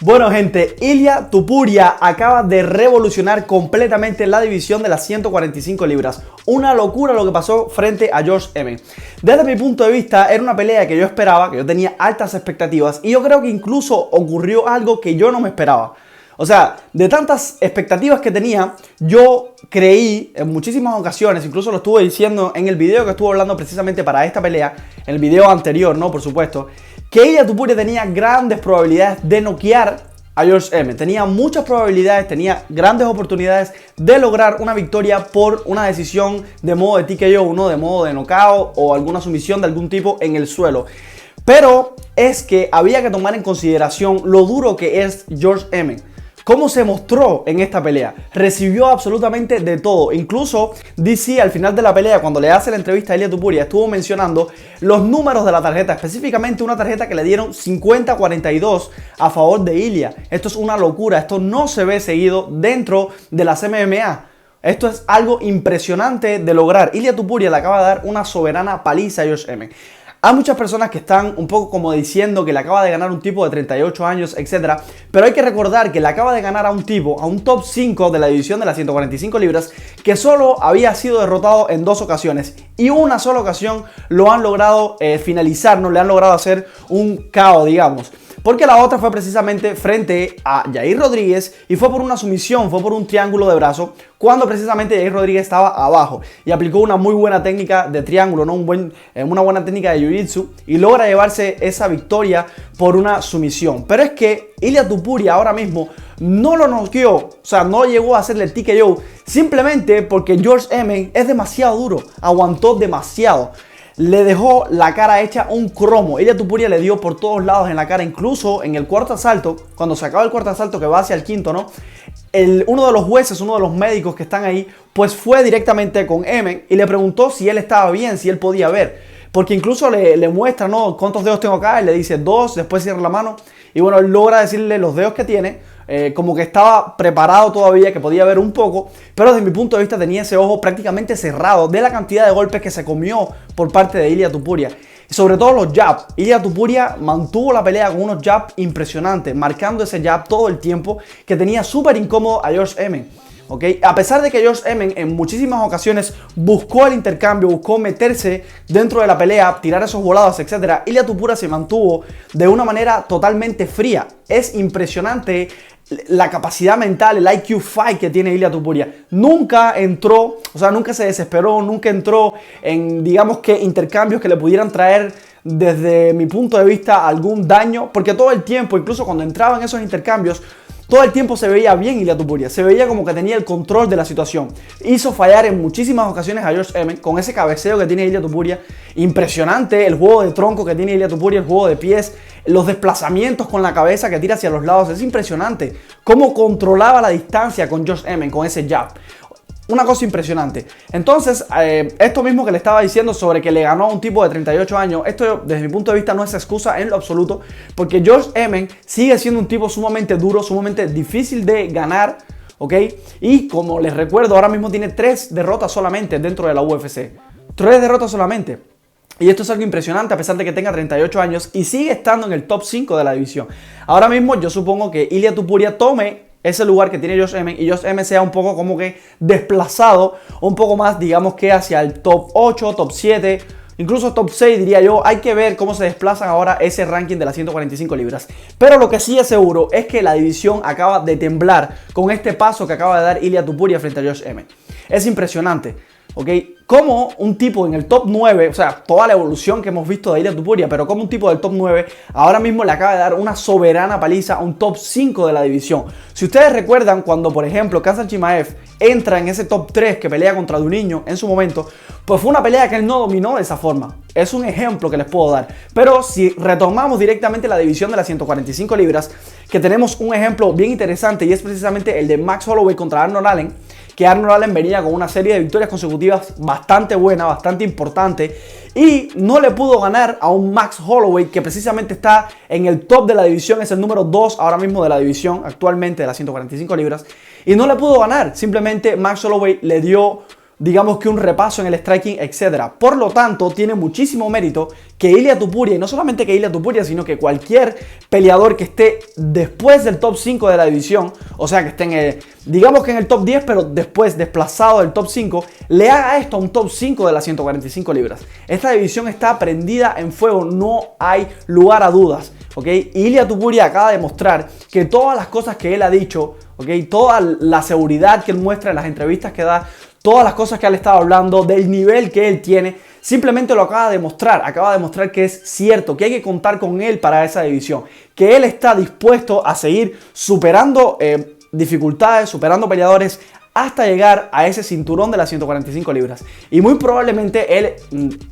Bueno gente, Ilia Topuria acaba de revolucionar completamente la división de las 145 libras. Una locura lo que pasó frente a George Emmett. Desde mi punto de vista era una pelea que yo esperaba, que yo tenía altas expectativas y yo creo que incluso ocurrió algo que yo no me esperaba. O sea, de tantas expectativas que tenía, yo creí en muchísimas ocasiones, incluso lo estuve diciendo en el video que estuve hablando precisamente para esta pelea, en el video anterior, ¿no? Por supuesto, que Ilia Topuria tenía grandes probabilidades de noquear a George Emmett. Tenía muchas probabilidades, tenía grandes oportunidades de lograr una victoria por una decisión de modo de TKO, ¿no? De modo de knockout o alguna sumisión de algún tipo en el suelo. Pero es que había que tomar en consideración lo duro que es George Emmett. ¿Cómo se mostró en esta pelea? Recibió absolutamente de todo. Incluso DC al final de la pelea, cuando le hace la entrevista a Ilia Topuria, estuvo mencionando los números de la tarjeta. Específicamente una tarjeta que le dieron 50-42 a favor de Ilia. Esto es una locura. Esto no se ve seguido dentro de las MMA. Esto es algo impresionante de lograr. Ilia Topuria le acaba de dar una soberana paliza a George Emmett. Hay muchas personas que están un poco como diciendo que le acaba de ganar un tipo de 38 años, etc. Pero hay que recordar que le acaba de ganar a un tipo, a un top 5 de la división de las 145 libras, que solo había sido derrotado en 2 ocasiones. Y una sola ocasión lo han logrado finalizar, no le han logrado hacer un KO, digamos. Porque la otra fue precisamente frente a Yair Rodríguez y fue por una sumisión, fue por un triángulo de brazo, cuando precisamente Yair Rodríguez estaba abajo y aplicó una muy buena técnica de triángulo, ¿no? Una buena técnica de jiu-jitsu y logra llevarse esa victoria por una sumisión. Pero es que Ilia Topuria ahora mismo no lo noqueó, o sea, no llegó a hacerle el TKO simplemente porque George Emmett es demasiado duro, aguantó demasiado. Le dejó la cara hecha un cromo. Ilia Topuria le dio por todos lados en la cara, incluso en el cuarto asalto, cuando se acaba el cuarto asalto que va hacia el quinto, ¿no? Uno de los jueces, uno de los médicos que están ahí, pues fue directamente con Emmett y le preguntó si él estaba bien, si él podía ver. Porque incluso le muestra, ¿no? ¿Cuántos dedos tengo acá? Y le dice 2, después cierra la mano. Y bueno, él logra decirle los dedos que tiene. Como que estaba preparado todavía, que podía ver un poco, pero desde mi punto de vista tenía ese ojo prácticamente cerrado de la cantidad de golpes que se comió por parte de Ilia Topuria. Y sobre todo los jabs. Ilia Topuria mantuvo la pelea con unos jabs impresionantes, marcando ese jab todo el tiempo, que tenía súper incómodo a George Emmett. ¿Okay? A pesar de que George Emmett en muchísimas ocasiones buscó el intercambio, buscó meterse dentro de la pelea, tirar esos volados, etc., Ilia Topuria se mantuvo de una manera totalmente fría. Es impresionante la capacidad mental, el IQ fight que tiene Ilia Topuria. Nunca entró, o sea, nunca se desesperó, nunca entró en, digamos que, intercambios que le pudieran traer, desde mi punto de vista, algún daño, porque todo el tiempo, incluso cuando entraba en esos intercambios, todo el tiempo se veía bien Ilia Topuria, se veía como que tenía el control de la situación. Hizo fallar en muchísimas ocasiones a George Emmett con ese cabeceo que tiene Ilia Topuria. Impresionante el juego de tronco que tiene Ilia Topuria, el juego de pies, los desplazamientos con la cabeza que tira hacia los lados. Es impresionante cómo controlaba la distancia con George Emmett con ese jab. Una cosa impresionante. Entonces, esto mismo que le estaba diciendo sobre que le ganó a un tipo de 38 años, esto desde mi punto de vista no es excusa en lo absoluto, porque George Emmett sigue siendo un tipo sumamente duro, sumamente difícil de ganar, ¿ok? Y como les recuerdo, ahora mismo tiene 3 derrotas solamente dentro de la UFC. 3 derrotas solamente. Y esto es algo impresionante a pesar de que tenga 38 años y sigue estando en el top 5 de la división. Ahora mismo yo supongo que Ilia Topuria tome ese lugar que tiene George Emmett y George Emmett sea un poco como que desplazado, un poco más, digamos que hacia el top 8, top 7, incluso top 6 diría yo. Hay que ver cómo se desplazan ahora ese ranking de las 145 libras. Pero lo que sí es seguro es que la división acaba de temblar con este paso que acaba de dar Ilia Topuria frente a George Emmett. Es impresionante. ¿Ok? Como un tipo en el top 9, o sea, toda la evolución que hemos visto de Ilia Topuria, pero como un tipo del top 9 ahora mismo le acaba de dar una soberana paliza a un top 5 de la división. Si ustedes recuerdan cuando, por ejemplo, Khamzat Chimaev entra en ese top 3 que pelea contra Durinho en su momento, pues fue una pelea que él no dominó de esa forma. Es un ejemplo que les puedo dar. Pero si retomamos directamente la división de las 145 libras, que tenemos un ejemplo bien interesante y es precisamente el de Max Holloway contra Arnold Allen, que Arnold Allen venía con una serie de victorias consecutivas bastante buena, bastante importante, y no le pudo ganar a un Max Holloway que precisamente está en el top de la división, es el número 2 ahora mismo de la división actualmente de las 145 libras, y no le pudo ganar. Simplemente Max Holloway le dio digamos que un repaso en el striking, etc. Por lo tanto, tiene muchísimo mérito que Ilia Topuria, y no solamente que Ilia Topuria, sino que cualquier peleador que esté después del top 5 de la división, o sea, que esté en el, digamos que en el top 10, pero después desplazado del top 5, le haga esto a un top 5 de las 145 libras. Esta división está prendida en fuego, no hay lugar a dudas, ¿ok? Ilia Topuria acaba de mostrar que todas las cosas que él ha dicho, ¿ok? Toda la seguridad que él muestra en las entrevistas que da, todas las cosas que él estaba hablando, del nivel que él tiene, simplemente lo acaba de mostrar que es cierto, que hay que contar con él para esa división, que él está dispuesto a seguir superando dificultades, superando peleadores, hasta llegar a ese cinturón de las 145 libras. Y muy probablemente él,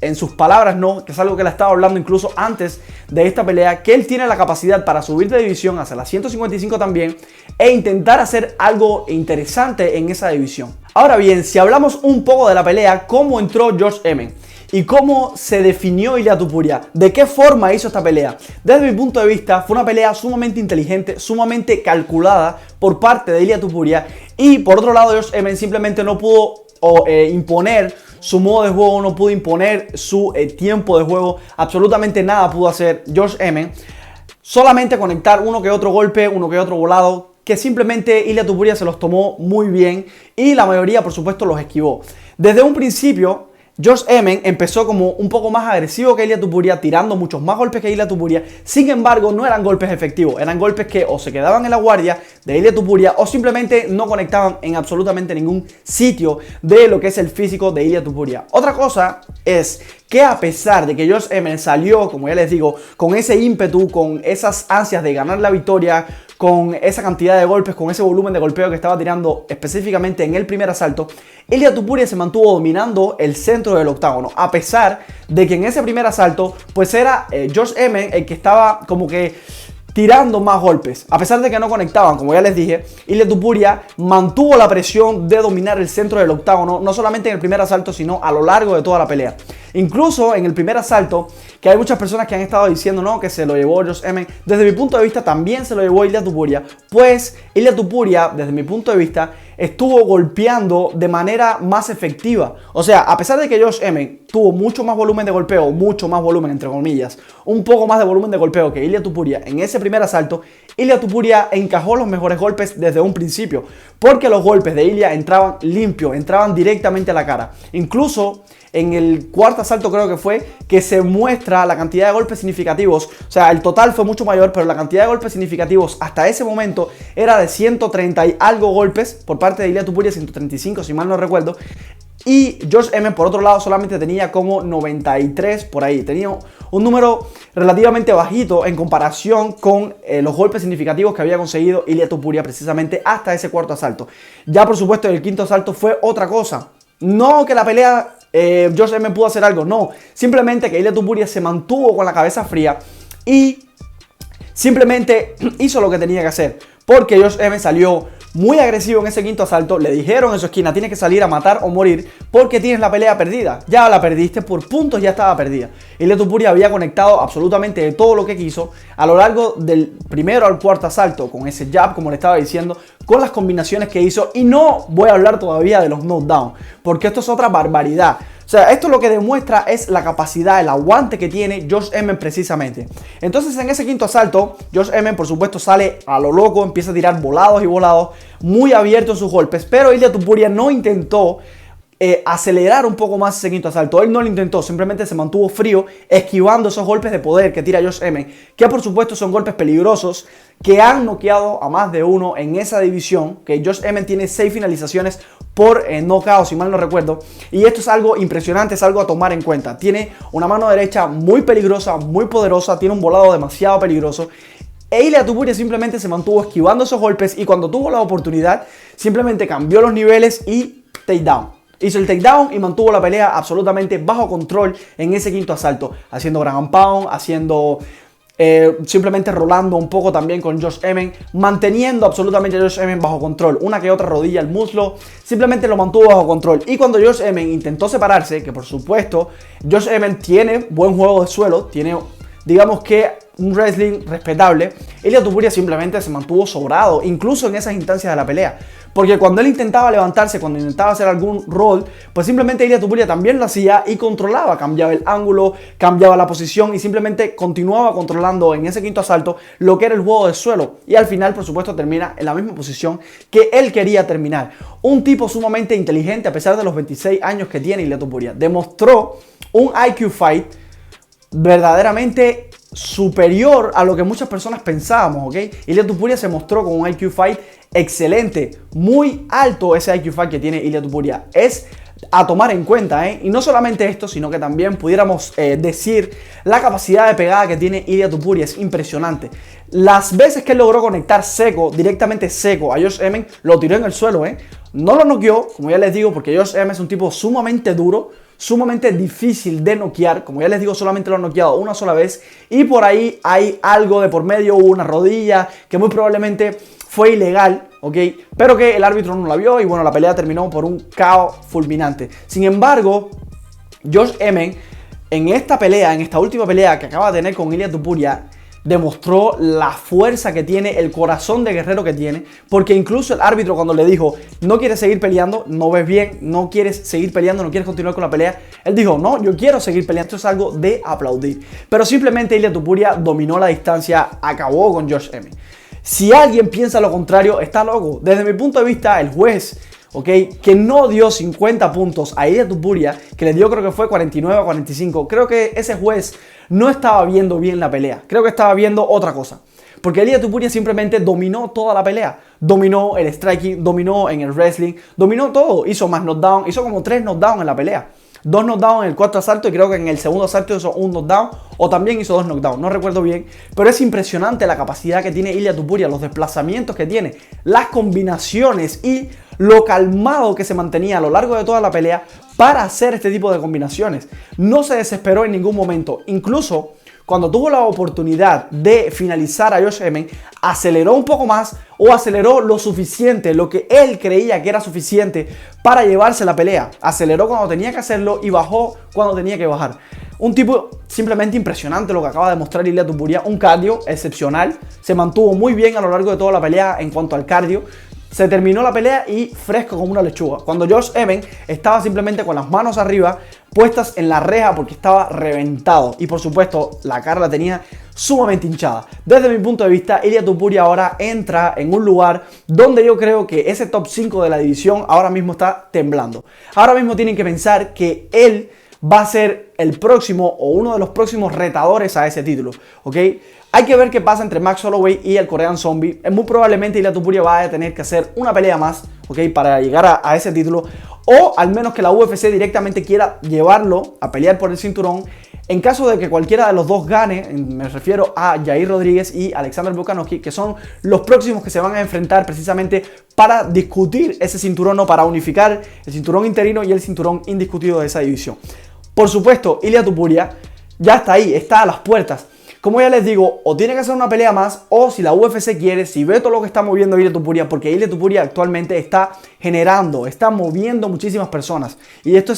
en sus palabras, no, que es algo que él estaba hablando incluso antes de esta pelea, que él tiene la capacidad para subir de división hacia las 155 también e intentar hacer algo interesante en esa división. Ahora bien, si hablamos un poco de la pelea, cómo entró Josh Emmett y cómo se definió Ilia Topuria, de qué forma hizo esta pelea. Desde mi punto de vista, fue una pelea sumamente inteligente, sumamente calculada por parte de Ilia Topuria. Y por otro lado, Josh Emmett simplemente no pudo imponer su modo de juego, no pudo imponer su tiempo de juego. Absolutamente nada pudo hacer Josh Emmett. Solamente conectar uno que otro golpe, uno que otro volado, que simplemente Ilia Topuria se los tomó muy bien y la mayoría, por supuesto, los esquivó. Desde un principio, Josh Emmett empezó como un poco más agresivo que Ilia Topuria, tirando muchos más golpes que Ilia Topuria. Sin embargo, no eran golpes efectivos, eran golpes que o se quedaban en la guardia de Ilia Topuria o simplemente no conectaban en absolutamente ningún sitio de lo que es el físico de Ilia Topuria. Otra cosa es que a pesar de que Josh Emmett salió, como ya les digo, con ese ímpetu, con esas ansias de ganar la victoria, con esa cantidad de golpes, con ese volumen de golpeo que estaba tirando específicamente en el primer asalto, Ilia Topuria se mantuvo dominando el centro del octágono, a pesar de que en ese primer asalto pues era Josh Emmett el que estaba como que tirando más golpes. A pesar de que no conectaban, como ya les dije, Ilia Topuria mantuvo la presión de dominar el centro del octágono, no solamente en el primer asalto, sino a lo largo de toda la pelea. Incluso en el primer asalto, que hay muchas personas que han estado diciendo no, que se lo llevó Josh Emmett, desde mi punto de vista también se lo llevó Ilia Topuria, pues Ilia Topuria, desde mi punto de vista, estuvo golpeando de manera más efectiva. O sea, a pesar de que Josh Emmett tuvo mucho más volumen de golpeo, mucho más volumen entre comillas, un poco más de volumen de golpeo que Ilia Topuria en ese primer asalto, Ilia Topuria encajó los mejores golpes desde un principio, porque los golpes de Ilia entraban limpios, entraban directamente a la cara. Incluso en el cuarto asalto creo que fue que se muestra la cantidad de golpes significativos. O sea, el total fue mucho mayor, pero la cantidad de golpes significativos hasta ese momento era de 130 y algo golpes por parte de Ilia Topuria, 135 si mal no recuerdo. Y Josh Emmett por otro lado solamente tenía como 93 por ahí. Tenía un número relativamente bajito en comparación con los golpes significativos que había conseguido Ilia Topuria precisamente hasta ese cuarto asalto. Ya por supuesto el quinto asalto fue otra cosa. No que la pelea Josh Emmett pudo hacer algo, no. Simplemente que Ilia Topuria se mantuvo con la cabeza fría y simplemente hizo lo que tenía que hacer. Porque Josh Emmett salió muy agresivo en ese quinto asalto. Le dijeron en su esquina, tienes que salir a matar o morir porque tienes la pelea perdida. Ya la perdiste por puntos, ya estaba perdida. Ilia Topuria había conectado absolutamente de todo lo que quiso a lo largo del primero al cuarto asalto, con ese jab, como le estaba diciendo, con las combinaciones que hizo. Y no voy a hablar todavía de los knockdowns, porque esto es otra barbaridad. O sea, esto lo que demuestra es la capacidad, el aguante que tiene Josh Emmett precisamente. Entonces en ese quinto asalto, Josh Emmett por supuesto sale a lo loco, empieza a tirar volados y volados, muy abierto en sus golpes, pero Ilia Topuria no intentó acelerar un poco más ese quinto asalto. Él no lo intentó, simplemente se mantuvo frío, esquivando esos golpes de poder que tira Josh Emmett, que por supuesto son golpes peligrosos, que han noqueado a más de uno en esa división, que Josh Emmett tiene 6 finalizaciones por knockout, si mal no recuerdo, y esto es algo impresionante, es algo a tomar en cuenta. Tiene una mano derecha muy peligrosa, muy poderosa, tiene un volado demasiado peligroso. Ilia Topuria simplemente se mantuvo esquivando esos golpes y cuando tuvo la oportunidad, simplemente cambió los niveles y takedown. Hizo el takedown y mantuvo la pelea absolutamente bajo control en ese quinto asalto, haciendo ground and pound, haciendo simplemente rolando un poco también con Josh Emmett, manteniendo absolutamente a Josh Emmett bajo control. Una que otra rodilla al muslo, simplemente lo mantuvo bajo control. Y cuando Josh Emmett intentó separarse, que por supuesto Josh Emmett tiene buen juego de suelo, tiene, digamos que un wrestling respetable, Ilia Topuria simplemente se mantuvo sobrado, incluso en esas instancias de la pelea. Porque cuando él intentaba levantarse, cuando intentaba hacer algún roll, pues simplemente Ilia Topuria también lo hacía y controlaba, cambiaba el ángulo, cambiaba la posición y simplemente continuaba controlando en ese quinto asalto lo que era el juego de suelo. Y al final, por supuesto, termina en la misma posición que él quería terminar. Un tipo sumamente inteligente a pesar de los 26 años que tiene Ilia Topuria. Demostró un IQ fight verdaderamente superior a lo que muchas personas pensábamos, ¿ok? Ilia Topuria se mostró con un IQ fight excelente, muy alto ese IQ fight que tiene Ilia Topuria. Es a tomar en cuenta, ¿eh? Y no solamente esto, sino que también pudiéramos decir la capacidad de pegada que tiene Ilia Topuria. Es impresionante. Las veces que él logró conectar seco, directamente seco a Josh Emmett, lo tiró en el suelo, ¿eh? No lo noqueó, como ya les digo, porque Josh Emmett es un tipo sumamente duro, sumamente difícil de noquear. Como ya les digo, solamente lo han noqueado una sola vez y por ahí hay algo de por medio, una rodilla que muy probablemente fue ilegal, ¿ok? Pero que el árbitro no la vio y bueno, la pelea terminó por un KO fulminante. Sin embargo, Josh Emmett en esta pelea, en esta última pelea que acaba de tener con Ilia Topuria, demostró la fuerza que tiene, el corazón de guerrero que tiene, porque incluso el árbitro cuando le dijo, no quieres seguir peleando, no ves bien, no quieres seguir peleando, no quieres continuar con la pelea, él dijo, no, yo quiero seguir peleando. Esto es algo de aplaudir. Pero simplemente Ilia Topuria dominó la distancia, acabó con Josh Emmett. Si alguien piensa lo contrario, está loco. Desde mi punto de vista, el juez, ¿ok?, que no dio 50 puntos a Ilia Topuria, que le dio creo que fue 49 a 45, creo que ese juez no estaba viendo bien la pelea. Creo que estaba viendo otra cosa. Porque Ilia Topuria simplemente dominó toda la pelea. Dominó el striking, dominó en el wrestling, dominó todo. Hizo más knockdown, hizo como 3 knockdowns en la pelea. 2 knockdowns en el cuarto asalto y creo que en el segundo asalto hizo un knockdown o también hizo 2 knockdowns, no recuerdo bien, pero es impresionante la capacidad que tiene Ilia Topuria, los desplazamientos que tiene, las combinaciones y lo calmado que se mantenía a lo largo de toda la pelea para hacer este tipo de combinaciones. No se desesperó en ningún momento, incluso cuando tuvo la oportunidad de finalizar a Josh Emmett, aceleró un poco más o aceleró lo suficiente, lo que él creía que era suficiente para llevarse la pelea. Aceleró cuando tenía que hacerlo y bajó cuando tenía que bajar. Un tipo simplemente impresionante lo que acaba de mostrar Ilia Topuria, un cardio excepcional, se mantuvo muy bien a lo largo de toda la pelea en cuanto al cardio. Se terminó la pelea y fresco como una lechuga. Cuando Josh Emmett estaba simplemente con las manos arriba, puestas en la reja porque estaba reventado. Y por supuesto, la cara la tenía sumamente hinchada. Desde mi punto de vista, Ilia Topuria ahora entra en un lugar donde yo creo que ese top 5 de la división ahora mismo está temblando. Ahora mismo tienen que pensar que él va a ser el próximo o uno de los próximos retadores a ese título, ¿ok? Hay que ver qué pasa entre Max Holloway y el Korean Zombie. Muy probablemente Ilia Topuria va a tener que hacer una pelea más, ¿ok?, para llegar a ese título. O al menos que la UFC directamente quiera llevarlo a pelear por el cinturón. En caso de que cualquiera de los dos gane, me refiero a Yair Rodríguez y Alexander Volkanovski, que son los próximos que se van a enfrentar precisamente para discutir ese cinturón o para unificar el cinturón interino y el cinturón indiscutido de esa división. Por supuesto, Ilia Topuria ya está ahí, está a las puertas. Como ya les digo, o tiene que hacer una pelea más, o si la UFC quiere, si ve todo lo que está moviendo Ilia Topuria, porque Ilia Topuria actualmente está generando, está moviendo muchísimas personas. Y esto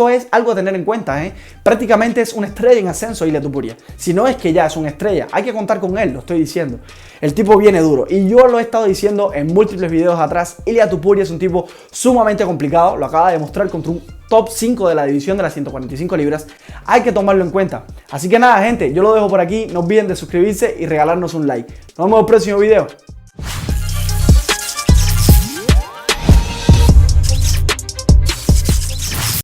es algo a tener en cuenta, ¿eh? Prácticamente es una estrella en ascenso Ilia Topuria. Si no es que ya es una estrella, hay que contar con él, lo estoy diciendo. El tipo viene duro. Y yo lo he estado diciendo en múltiples videos atrás. Ilia Topuria es un tipo sumamente complicado. Lo acaba de demostrar contra un top 5 de la división de las 145 libras. Hay que tomarlo en cuenta. Así que nada, gente, yo lo dejo por aquí. No olviden de suscribirse y regalarnos un like. Nos vemos en el próximo video.